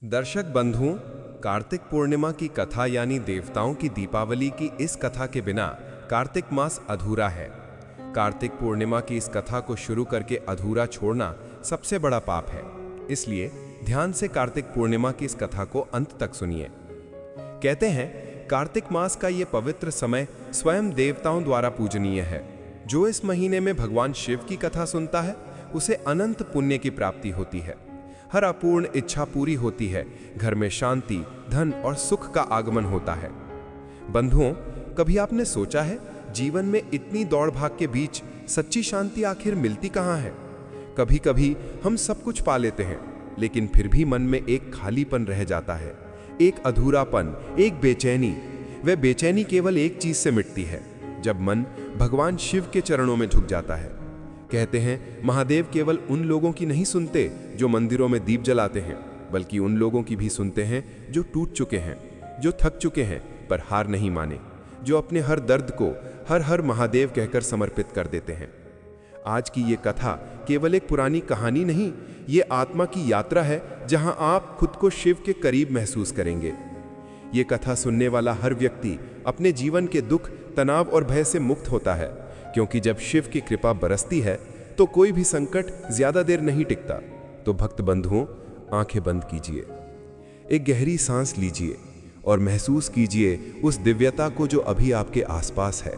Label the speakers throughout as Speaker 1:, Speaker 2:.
Speaker 1: दर्शक बंधुओं, कार्तिक पूर्णिमा की कथा यानी देवताओं की दीपावली की इस कथा के बिना कार्तिक मास अधूरा है। कार्तिक पूर्णिमा की इस कथा को शुरू करके अधूरा छोड़ना सबसे बड़ा पाप है। इसलिए ध्यान से कार्तिक पूर्णिमा की इस कथा को अंत तक सुनिए। कहते हैं कार्तिक मास का ये पवित्र समय स्वयं देवताओं द्वारा पूजनीय है। जो इस महीने में भगवान शिव की कथा सुनता है उसे अनंत पुण्य की प्राप्ति होती है। हर अपूर्ण इच्छा पूरी होती है, घर में शांति, धन और सुख का आगमन होता है। बंधुओं, कभी आपने सोचा है जीवन में इतनी दौड़ भाग के बीच सच्ची शांति आखिर मिलती कहाँ है? कभी कभी हम सब कुछ पा लेते हैं, लेकिन फिर भी मन में एक खालीपन रह जाता है, एक अधूरापन, एक बेचैनी। वह बेचैनी केवल एक चीज से मिटती है, जब मन भगवान शिव के चरणों में झुक जाता है। कहते हैं महादेव केवल उन लोगों की नहीं सुनते जो मंदिरों में दीप जलाते हैं, बल्कि उन लोगों की भी सुनते हैं जो टूट चुके हैं, जो थक चुके हैं पर हार नहीं माने, जो अपने हर दर्द को हर हर महादेव कहकर समर्पित कर देते हैं। आज की ये कथा केवल एक पुरानी कहानी नहीं, ये आत्मा की यात्रा है जहां आप खुद को शिव के करीब महसूस करेंगे। ये कथा सुनने वाला हर व्यक्ति अपने जीवन के दुख, तनाव और भय से मुक्त होता है, क्योंकि जब शिव की कृपा बरसती है तो कोई भी संकट ज्यादा देर नहीं टिकता। तो भक्त बंधुओं, आंखें बंद कीजिए, एक गहरी सांस लीजिए और महसूस कीजिए उस दिव्यता को जो अभी आपके आसपास है।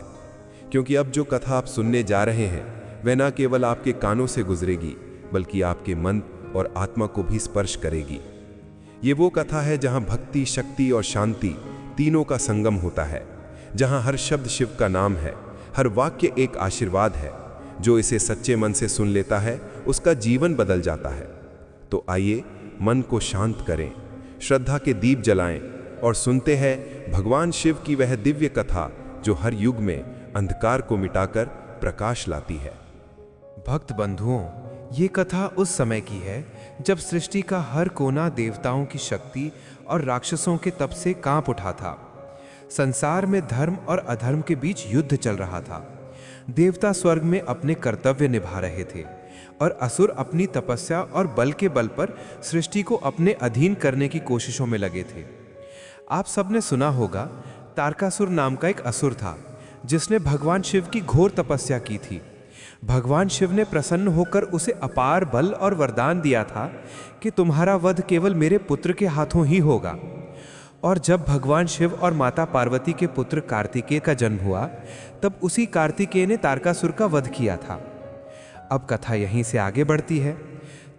Speaker 1: क्योंकि अब जो कथा आप सुनने जा रहे हैं वह न केवल आपके कानों से गुजरेगी, बल्कि आपके मन और आत्मा को भी स्पर्श करेगी। ये वो कथा है जहां भक्ति, शक्ति और शांति तीनों का संगम होता है, जहां हर शब्द शिव का नाम है, हर वाक्य एक आशीर्वाद है। जो इसे सच्चे मन से सुन लेता है उसका जीवन बदल जाता है। तो आइए मन को शांत करें, श्रद्धा के दीप जलाएं और सुनते हैं भगवान शिव की वह दिव्य कथा जो हर युग में अंधकार को मिटाकर प्रकाश लाती है।
Speaker 2: भक्त बंधुओं, ये कथा उस समय की है जब सृष्टि का हर कोना देवताओं की शक्ति और राक्षसों के तप से कांप उठा था। संसार में धर्म और अधर्म के बीच युद्ध चल रहा था। देवता स्वर्ग में अपने कर्तव्य निभा रहे थे और असुर अपनी तपस्या और बल के बल पर सृष्टि को अपने अधीन करने की कोशिशों में लगे थे। आप सबने सुना होगा, तारकासुर नाम का एक असुर था जिसने भगवान शिव की घोर तपस्या की थी। भगवान शिव ने प्रसन्न होकर उसे अपार बल और वरदान दिया था कि तुम्हारा वध केवल मेरे पुत्र के हाथों ही होगा। और जब भगवान शिव और माता पार्वती के पुत्र कार्तिकेय का जन्म हुआ, तब उसी कार्तिकेय ने तारकासुर का वध किया था। अब कथा यहीं से आगे बढ़ती है।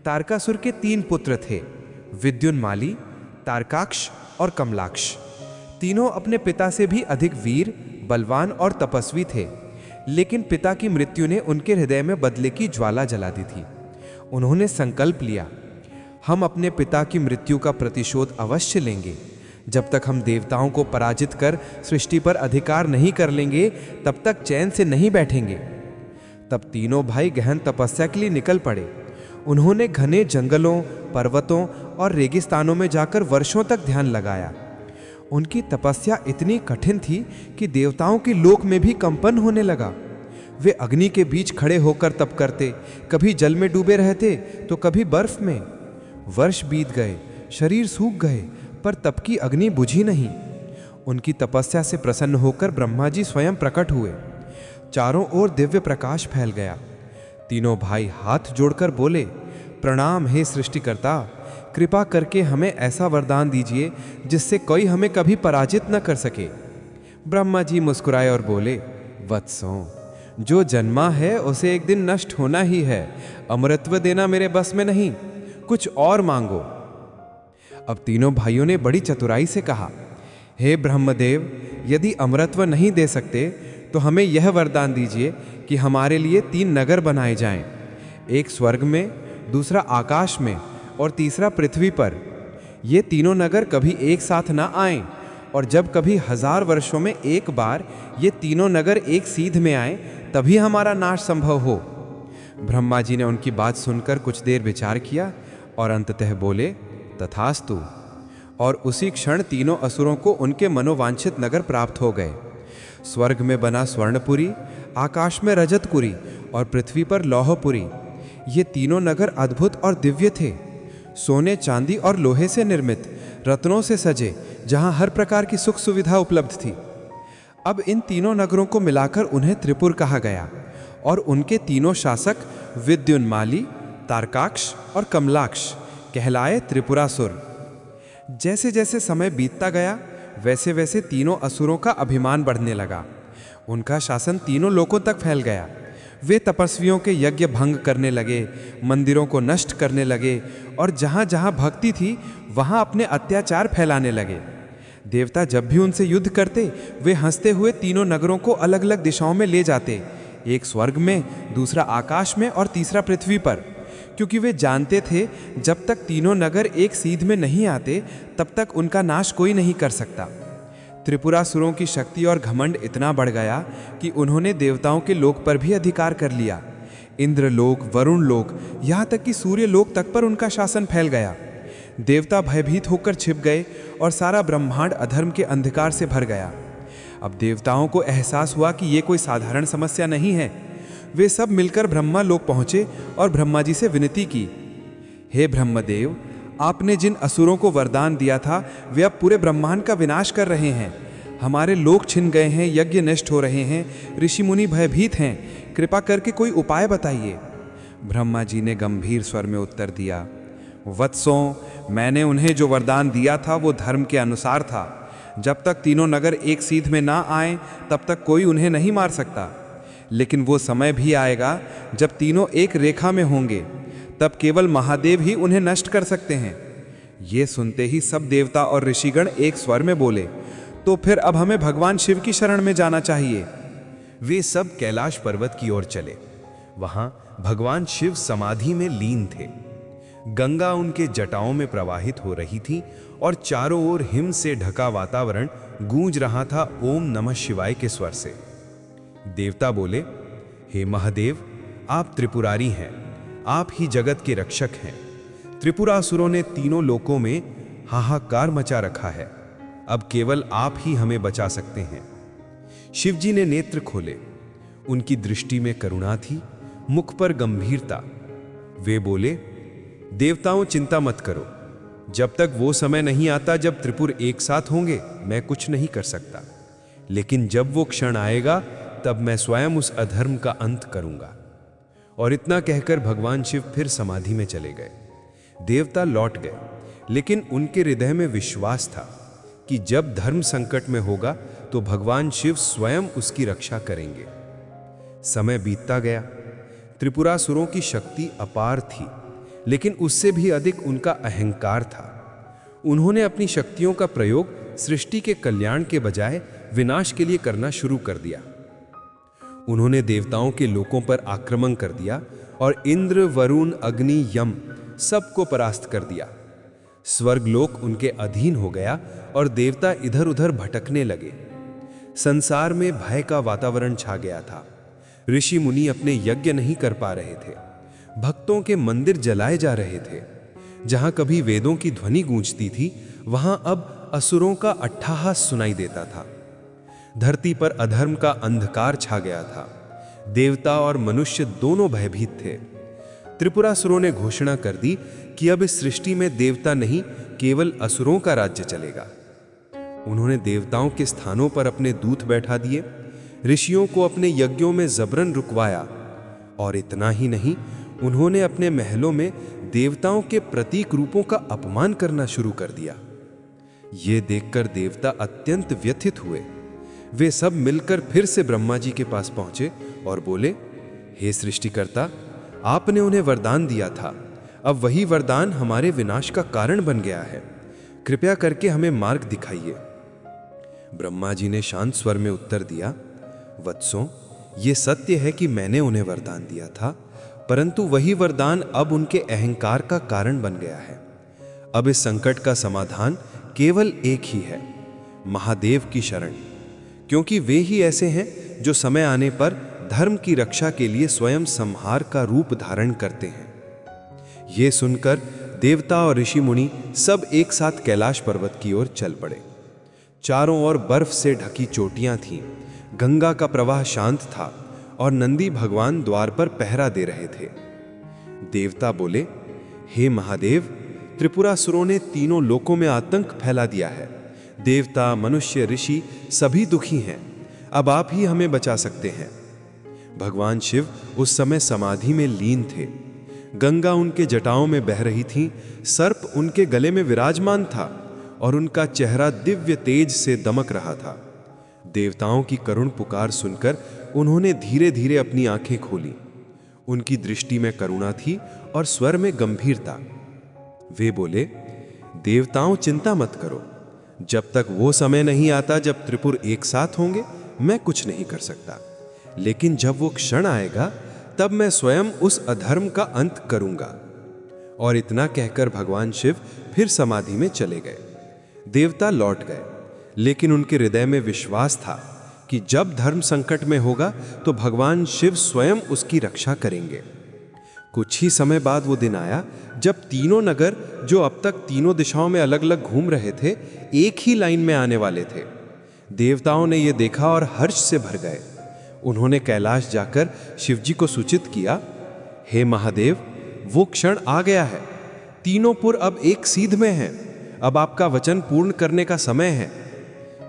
Speaker 2: तारकासुर के 3 पुत्र थे, विद्युन्माली, तारकाक्ष और कमलाक्ष। तीनों अपने पिता से भी अधिक वीर, बलवान और तपस्वी थे, लेकिन पिता की मृत्यु ने उनके हृदय में बदले की ज्वाला जला दी थी। उन्होंने संकल्प लिया, हम अपने पिता की मृत्यु का प्रतिशोध अवश्य लेंगे। जब तक हम देवताओं को पराजित कर सृष्टि पर अधिकार नहीं कर लेंगे, तब तक चैन से नहीं बैठेंगे। तब तीनों भाई गहन तपस्या के लिए निकल पड़े। उन्होंने घने जंगलों, पर्वतों और रेगिस्तानों में जाकर वर्षों तक ध्यान लगाया। उनकी तपस्या इतनी कठिन थी कि देवताओं के लोक में भी कंपन होने लगा। वे अग्नि के बीच खड़े होकर तप करते, कभी जल में डूबे रहते तो कभी बर्फ में। वर्ष बीत गए, शरीर सूख गए, पर तप की अग्नि बुझी नहीं। उनकी तपस्या से प्रसन्न होकर ब्रह्मा जी स्वयं प्रकट हुए। चारों ओर दिव्य प्रकाश फैल गया। तीनों भाई हाथ जोड़कर बोले, प्रणाम हे सृष्टिकर्ता, कृपा करके हमें ऐसा वरदान दीजिए जिससे कोई हमें कभी पराजित न कर सके। ब्रह्मा जी मुस्कुराए और बोले, वत्सों, जो जन्मा है उसे एक दिन नष्ट होना ही है। अमरत्व देना मेरे बस में नहीं, कुछ और मांगो। अब तीनों भाइयों ने बड़ी चतुराई से कहा, हे ब्रह्मदेव, यदि अमरत्व नहीं दे सकते तो हमें यह वरदान दीजिए कि हमारे लिए 3 नगर बनाए जाएं, एक स्वर्ग में, दूसरा आकाश में और तीसरा पृथ्वी पर। ये तीनों नगर कभी एक साथ ना आएं, और जब कभी 1000 वर्षों में एक बार ये तीनों नगर एक सीध में आए, तभी हमारा नाश संभव हो। ब्रह्मा जी ने उनकी बात सुनकर कुछ देर विचार किया और अंततः बोले, तथास्तु। और उसी क्षण तीनों असुरों को उनके मनोवांछित नगर प्राप्त हो गए। स्वर्ग में बना स्वर्णपुरी, आकाश में रजतपुरी और पृथ्वी पर लौहपुरी। ये तीनों नगर अद्भुत और दिव्य थे। सोने, चांदी और लोहे से निर्मित, रत्नों से सजे, जहां हर प्रकार की सुख सुविधा उपलब्ध थी। अब इन तीनों नगरों को मिलाकर उन्हें त्रिपुर कहा गया और उनके तीनों शासक विद्युन्माली, तारकाक्ष और कमलाक्ष कहलाए त्रिपुरासुर। जैसे जैसे समय बीतता गया वैसे वैसे तीनों असुरों का अभिमान बढ़ने लगा। उनका शासन तीनों लोकों तक फैल गया। वे तपस्वियों के यज्ञ भंग करने लगे, मंदिरों को नष्ट करने लगे और जहाँ जहाँ भक्ति थी वहाँ अपने अत्याचार फैलाने लगे। देवता जब भी उनसे युद्ध करते वे हंसते हुए तीनों नगरों को अलग अलग दिशाओं में ले जाते, एक स्वर्ग में, दूसरा आकाश में और तीसरा पृथ्वी पर, क्योंकि वे जानते थे जब तक तीनों नगर एक सीध में नहीं आते तब तक उनका नाश कोई नहीं कर सकता। त्रिपुरासुरों की शक्ति और घमंड इतना बढ़ गया कि उन्होंने देवताओं के लोक पर भी अधिकार कर लिया। इंद्रलोक, वरुण लोक, यहाँ तक कि सूर्य लोक तक पर उनका शासन फैल गया। देवता भयभीत होकर छिप गए और सारा ब्रह्मांड अधर्म के अंधकार से भर गया। अब देवताओं को एहसास हुआ कि ये कोई साधारण समस्या नहीं है। वे सब मिलकर ब्रह्मा लोक पहुंचे और ब्रह्मा जी से विनती की, हे ब्रह्मदेव, आपने जिन असुरों को वरदान दिया था वे अब पूरे ब्रह्मांड का विनाश कर रहे हैं। हमारे लोक छिन गए हैं, यज्ञ नष्ट हो रहे हैं, ऋषि मुनि भयभीत हैं, कृपा करके कोई उपाय बताइए। ब्रह्मा जी ने गंभीर स्वर में उत्तर दिया, वत्सों, मैंने उन्हें जो वरदान दिया था वो धर्म के अनुसार था। जब तक तीनों नगर एक सीध में ना आए तब तक कोई उन्हें नहीं मार सकता। लेकिन वो समय भी आएगा जब तीनों एक रेखा में होंगे, तब केवल महादेव ही उन्हें नष्ट कर सकते हैं। ये सुनते ही सब देवता और ऋषिगण एक स्वर में बोले, तो फिर अब हमें भगवान शिव की शरण में जाना चाहिए।
Speaker 1: वे सब कैलाश पर्वत की ओर चले। वहां भगवान शिव समाधि में लीन थे। गंगा उनके जटाओं में प्रवाहित हो रही थी और चारों ओर हिम से ढका वातावरण गूंज रहा था ओम नमः शिवाय के स्वर से। देवता बोले, हे महादेव, आप त्रिपुरारी हैं, आप ही जगत के रक्षक हैं। त्रिपुरासुरों ने तीनों लोकों में हाहाकार मचा रखा है। अब केवल आप ही हमें बचा सकते हैं। शिवजी ने नेत्र खोले। उनकी दृष्टि में करुणा थी, मुख पर गंभीरता। वे बोले, देवताओं, चिंता मत करो। जब तक वो समय नहीं आता जब त्रिपुर एक साथ होंगे, मैं कुछ नहीं कर सकता। लेकिन जब वो क्षण आएगा तब मैं स्वयं उस अधर्म का अंत करूंगा। और इतना कहकर भगवान शिव फिर समाधि में चले गए। देवता लौट गए, लेकिन उनके हृदय में विश्वास था कि जब धर्म संकट में होगा तो भगवान शिव स्वयं उसकी रक्षा करेंगे। समय बीतता गया। त्रिपुरासुरों की शक्ति अपार थी, लेकिन उससे भी अधिक उनका अहंकार था। उन्होंने अपनी शक्तियों का प्रयोग सृष्टि के कल्याण के बजाय विनाश के लिए करना शुरू कर दिया। उन्होंने देवताओं के लोकों पर आक्रमण कर दिया और इंद्र, वरुण, अग्नि, यम सबको परास्त कर दिया। स्वर्गलोक उनके अधीन हो गया और देवता इधर उधर भटकने लगे। संसार में भय का वातावरण छा गया था। ऋषि मुनि अपने यज्ञ नहीं कर पा रहे थे। भक्तों के मंदिर जलाए जा रहे थे। जहां कभी वेदों की ध्वनि गूंजती थी, वहां अब असुरों का अट्टहास सुनाई देता था। धरती पर अधर्म का अंधकार छा गया था। देवता और मनुष्य दोनों भयभीत थे। त्रिपुरासुरों ने घोषणा कर दी कि अब इस सृष्टि में देवता नहीं, केवल असुरों का राज्य चलेगा। उन्होंने देवताओं के स्थानों पर अपने दूत बैठा दिए, ऋषियों को अपने यज्ञों में जबरन रुकवाया, और इतना ही नहीं, उन्होंने अपने महलों में देवताओं के प्रतीक रूपों का अपमान करना शुरू कर दिया। ये देखकर देवता अत्यंत व्यथित हुए। वे सब मिलकर फिर से ब्रह्मा जी के पास पहुंचे और बोले, हे सृष्टिकर्ता, आपने उन्हें वरदान दिया था, अब वही वरदान हमारे विनाश का कारण बन गया है। कृपया करके हमें मार्ग दिखाइए। ब्रह्मा जी ने शांत स्वर में उत्तर दिया, वत्सों, ये सत्य है कि मैंने उन्हें वरदान दिया था, परंतु वही वरदान अब उनके अहंकार का कारण बन गया है। अब इस संकट का समाधान केवल एक ही है, महादेव की शरण, क्योंकि वे ही ऐसे हैं जो समय आने पर धर्म की रक्षा के लिए स्वयं संहार का रूप धारण करते हैं। ये सुनकर देवता और ऋषि मुनि सब एक साथ कैलाश पर्वत की ओर चल पड़े। चारों ओर बर्फ से ढकी चोटियां थीं, गंगा का प्रवाह शांत था और नंदी भगवान द्वार पर पहरा दे रहे थे। देवता बोले, हे महादेव,
Speaker 3: त्रिपुरासुरों ने तीनों लोकों में आतंक फैला दिया है। देवता, मनुष्य, ऋषि सभी दुखी हैं। अब आप ही हमें बचा सकते हैं। भगवान शिव उस समय समाधि में लीन थे। गंगा उनके जटाओं में बह रही थी, सर्प उनके गले में विराजमान था और उनका चेहरा दिव्य तेज से दमक रहा था। देवताओं की करुण पुकार सुनकर उन्होंने धीरे धीरे अपनी आंखें खोली। उनकी दृष्टि में करुणा थी और स्वर में गंभीरता। वे बोले, देवताओं, चिंता मत करो। जब तक वो समय नहीं आता जब त्रिपुर एक साथ होंगे, मैं कुछ नहीं कर सकता। लेकिन जब वो क्षण आएगा तब मैं स्वयं उस अधर्म का अंत करूंगा। और इतना कहकर भगवान शिव फिर समाधि में चले गए। देवता लौट गए, लेकिन उनके हृदय में विश्वास था कि जब धर्म संकट में होगा तो भगवान शिव स्वयं उसकी रक्षा करेंगे। कुछ ही समय बाद वो दिन आया जब तीनों नगर, जो अब तक तीनों दिशाओं में अलग अलग घूम रहे थे, एक ही लाइन में आने वाले थे। देवताओं ने यह देखा और हर्ष से भर गए। उन्होंने कैलाश जाकर शिवजी को सूचित किया, हे महादेव, वो क्षण आ गया है। तीनों पुर अब एक सीध में हैं। अब आपका वचन पूर्ण करने का समय है।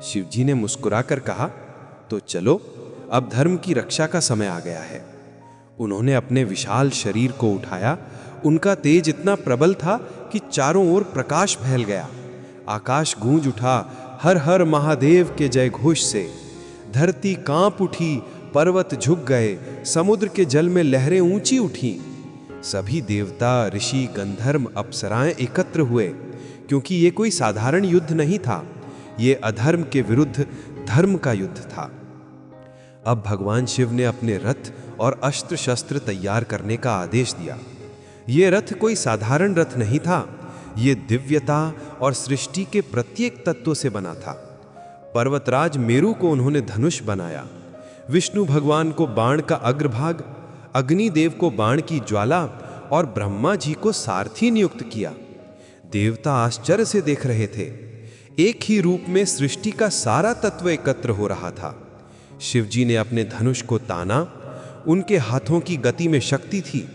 Speaker 3: शिवजी ने मुस्कुराकर कहा, तो चलो, अब धर्म की रक्षा का समय आ गया है। उन्होंने अपने विशाल शरीर को उठाया। उनका तेज इतना प्रबल था कि चारों ओर प्रकाश फैल गया। आकाश गूंज उठा हर हर महादेव के जय घोष से। धरती कांप उठी, पर्वत झुक गए, समुद्र के जल में लहरें ऊंची उठी। सभी देवता, ऋषि, गंधर्व, अप्सराएं एकत्र हुए, क्योंकि ये कोई साधारण युद्ध नहीं था। ये अधर्म के विरुद्ध धर्म का युद्ध था। अब भगवान शिव ने अपने रथ और अस्त्र शस्त्र तैयार करने का आदेश दिया। ये रथ कोई साधारण रथ नहीं था। ये दिव्यता और सृष्टि के प्रत्येक तत्व से बना था। पर्वतराज मेरु को उन्होंने धनुष बनाया, विष्णु भगवान को बाण का अग्रभाग, अग्निदेव को बाण की ज्वाला और ब्रह्मा जी को सारथी नियुक्त किया। देवता आश्चर्य से देख रहे थे। एक ही रूप में सृष्टि का सारा तत्व एकत्र हो रहा था। शिवजी ने अपने धनुष को ताना। उनके हाथों की गति में शक्ति थी,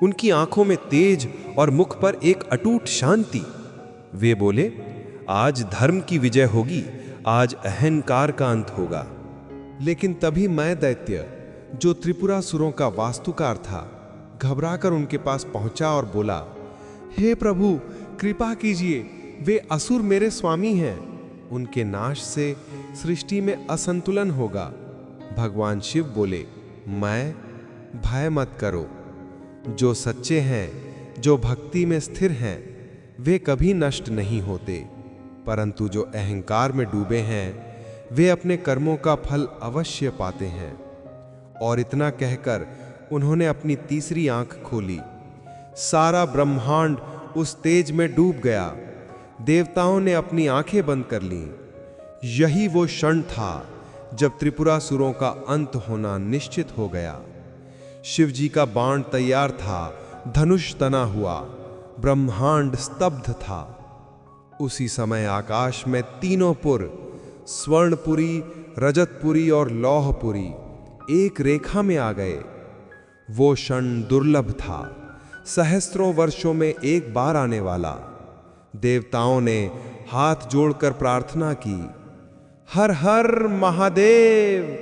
Speaker 3: उनकी आंखों में तेज और मुख पर एक अटूट शांति। वे बोले, आज धर्म की विजय होगी, आज अहंकार का अंत होगा।
Speaker 1: लेकिन तभी मैं दैत्य, जो त्रिपुरासुरों का वास्तुकार था, घबराकर उनके पास पहुंचा और बोला, हे प्रभु, कृपा कीजिए, वे असुर मेरे स्वामी हैं। उनके नाश से सृष्टि में असंतुलन होगा। भगवान शिव बोले, मैं, भय मत करो। जो सच्चे हैं, जो भक्ति में स्थिर हैं, वे कभी नष्ट नहीं होते, परंतु जो अहंकार में डूबे हैं, वे अपने कर्मों का फल अवश्य पाते हैं। और इतना कहकर उन्होंने अपनी तीसरी आंख खोली। सारा ब्रह्मांड उस तेज में डूब गया। देवताओं ने अपनी आंखें बंद कर लीं। यही वो क्षण था जब त्रिपुरासुरों का अंत होना निश्चित हो गया। शिवजी का बाण तैयार था, धनुष तना हुआ, ब्रह्मांड स्तब्ध था। उसी समय आकाश में तीनों पुर, स्वर्णपुरी, रजतपुरी और लौहपुरी, एक रेखा में आ गए। वो क्षण दुर्लभ था, सहस्त्रों वर्षों में एक बार आने वाला। देवताओं ने हाथ जोड़कर प्रार्थना की, हर हर महादेव।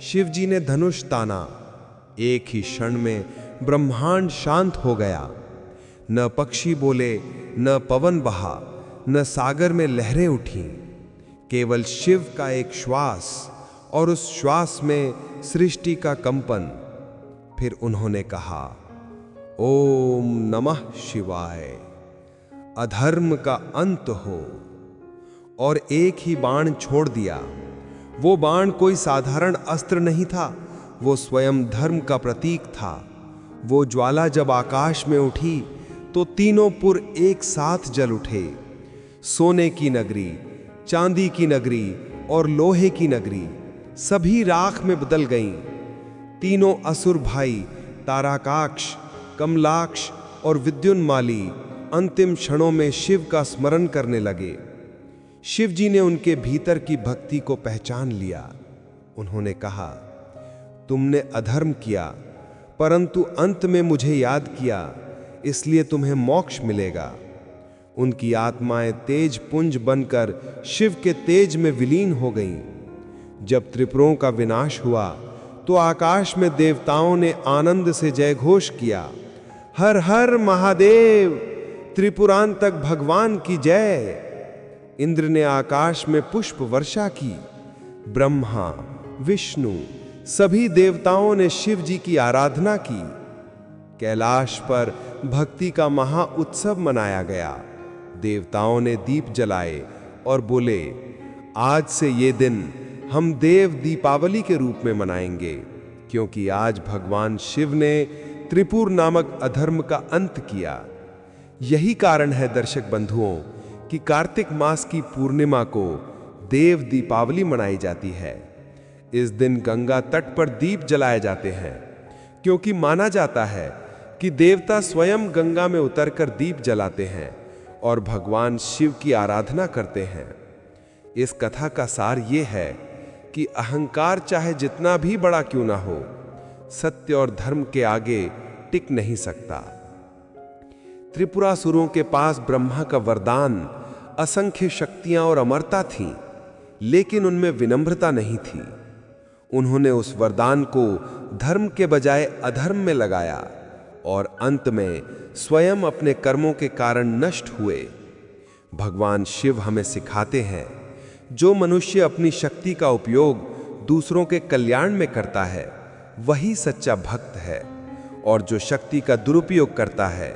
Speaker 1: शिवजी ने धनुष ताना। एक ही क्षण में ब्रह्मांड शांत हो गया। न पक्षी बोले, न पवन बहा, न सागर में लहरें उठीं। केवल शिव का एक श्वास, और उस श्वास में सृष्टि का कंपन। फिर उन्होंने कहा, ओम नमः शिवाय। अधर्म का अंत हो। और एक ही बाण छोड़ दिया। वो बाण कोई साधारण अस्त्र नहीं था, वो स्वयं धर्म का प्रतीक था। वो ज्वाला जब आकाश में उठी तो तीनों पुर एक साथ जल उठे। सोने की नगरी, चांदी की नगरी और लोहे की नगरी सभी राख में बदल गईं। तीनों असुर भाई ताराकाक्ष, कमलाक्ष और विद्युन्माली अंतिम क्षणों में शिव का स्मरण करने लगे। शिव जी ने उनके भीतर की भक्ति को पहचान लिया। उन्होंने कहा, तुमने अधर्म किया, परंतु अंत में मुझे याद किया, इसलिए तुम्हें मोक्ष मिलेगा।
Speaker 3: उनकी आत्माएं तेज पुंज बनकर शिव के तेज में विलीन हो गईं। जब त्रिपुरों का विनाश हुआ तो आकाश में देवताओं ने आनंद से जयघोष किया, हर हर महादेव, त्रिपुरांतक भगवान की जय। इंद्र ने आकाश में पुष्प वर्षा की। ब्रह्मा, विष्णु, सभी देवताओं ने शिव जी की आराधना की। कैलाश पर भक्ति का महा उत्सव मनाया गया। देवताओं ने दीप जलाए और बोले, आज से ये दिन हम देव दीपावली के रूप में मनाएंगे, क्योंकि आज भगवान शिव ने त्रिपुर नामक अधर्म का अंत किया। यही कारण है दर्शक बंधुओं कि कार्तिक मास की पूर्णिमा को देव दीपावली मनाई जाती है। इस दिन गंगा तट पर दीप जलाए जाते हैं, क्योंकि माना जाता है कि देवता स्वयं गंगा में उतरकर दीप जलाते हैं और भगवान शिव की आराधना करते हैं। इस कथा का सार ये है कि अहंकार चाहे जितना भी बड़ा क्यों ना हो, सत्य और धर्म के आगे टिक नहीं सकता। त्रिपुरासुरों के पास ब्रह्मा का वरदान, असंख्य शक्तियां और अमरता थीं, लेकिन उनमें विनम्रता नहीं थी। उन्होंने उस वरदान को धर्म के बजाय अधर्म में लगाया और अंत में स्वयं अपने कर्मों के कारण नष्ट हुए। भगवान शिव हमें सिखाते हैं, जो मनुष्य अपनी शक्ति का उपयोग दूसरों के कल्याण में करता है वही सच्चा भक्त है, और जो शक्ति का दुरुपयोग करता है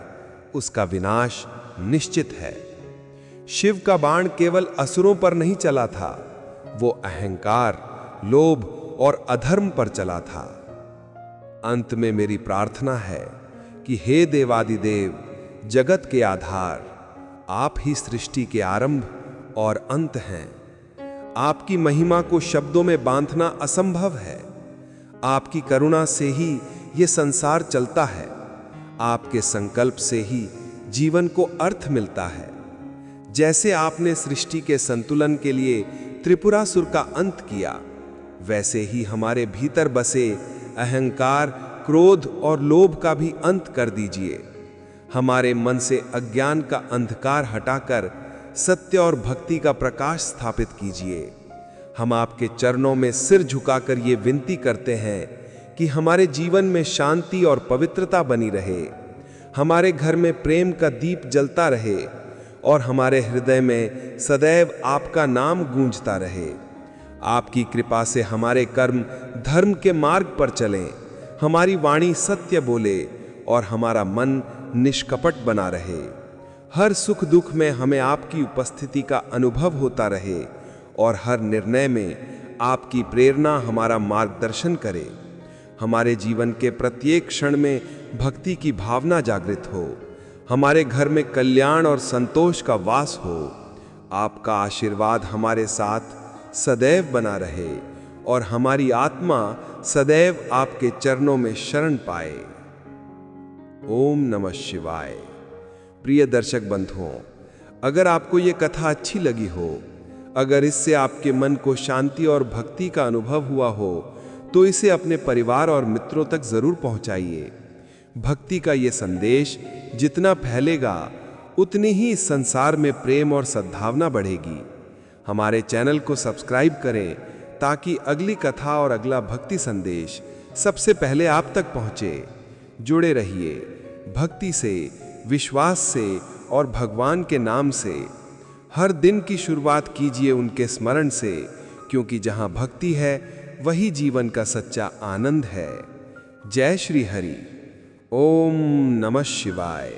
Speaker 3: उसका विनाश निश्चित है। शिव का बाण केवल असुरों पर नहीं चला था, वो अहंकार, लोभ और अधर्म पर चला था। अंत में मेरी प्रार्थना है कि हे देवादिदेव, जगत के आधार, आप ही सृष्टि के आरंभ और अंत हैं। आपकी महिमा को शब्दों में बांधना असंभव है। आपकी करुणा से ही ये संसार चलता है। आपके संकल्प से ही जीवन को अर्थ मिलता है। जैसे आपने सृष्टि के संतुलन के लिए त्रिपुरासुर का अंत किया, वैसे ही हमारे भीतर बसे अहंकार, क्रोध और लोभ का भी अंत कर दीजिए। हमारे मन से अज्ञान का अंधकार हटाकर सत्य और भक्ति का प्रकाश स्थापित कीजिए। हम आपके चरणों में सिर झुकाकर ये विनती करते हैं कि हमारे जीवन में शांति और पवित्रता बनी रहे, हमारे घर में प्रेम का दीप जलता रहे और हमारे हृदय में सदैव आपका नाम गूंजता रहे। आपकी कृपा से हमारे कर्म धर्म के मार्ग पर चलें, हमारी वाणी सत्य बोले और हमारा मन निष्कपट बना रहे। हर सुख दुख में हमें आपकी उपस्थिति का अनुभव होता रहे और हर निर्णय में आपकी प्रेरणा हमारा मार्गदर्शन करे। हमारे जीवन के प्रत्येक क्षण में भक्ति की भावना जागृत हो, हमारे घर में कल्याण और संतोष का वास हो। आपका आशीर्वाद हमारे साथ सदैव बना रहे और हमारी आत्मा सदैव आपके चरणों में शरण पाए। ओम नमः शिवाय। प्रिय दर्शक बंधुओं, अगर आपको ये कथा अच्छी लगी हो, अगर इससे आपके मन को शांति और भक्ति का अनुभव हुआ हो, तो इसे अपने परिवार और मित्रों तक जरूर पहुंचाइए। भक्ति का ये संदेश जितना फैलेगा, उतनी ही इस संसार में प्रेम और सद्भावना बढ़ेगी। हमारे चैनल को सब्सक्राइब करें ताकि अगली कथा और अगला भक्ति संदेश सबसे पहले आप तक पहुंचे। जुड़े रहिए भक्ति से, विश्वास से और भगवान के नाम से। हर दिन की शुरुआत कीजिए उनके स्मरण से, क्योंकि जहां भक्ति है वही जीवन का सच्चा आनंद है। जय श्री हरि। ओम नमः शिवाय।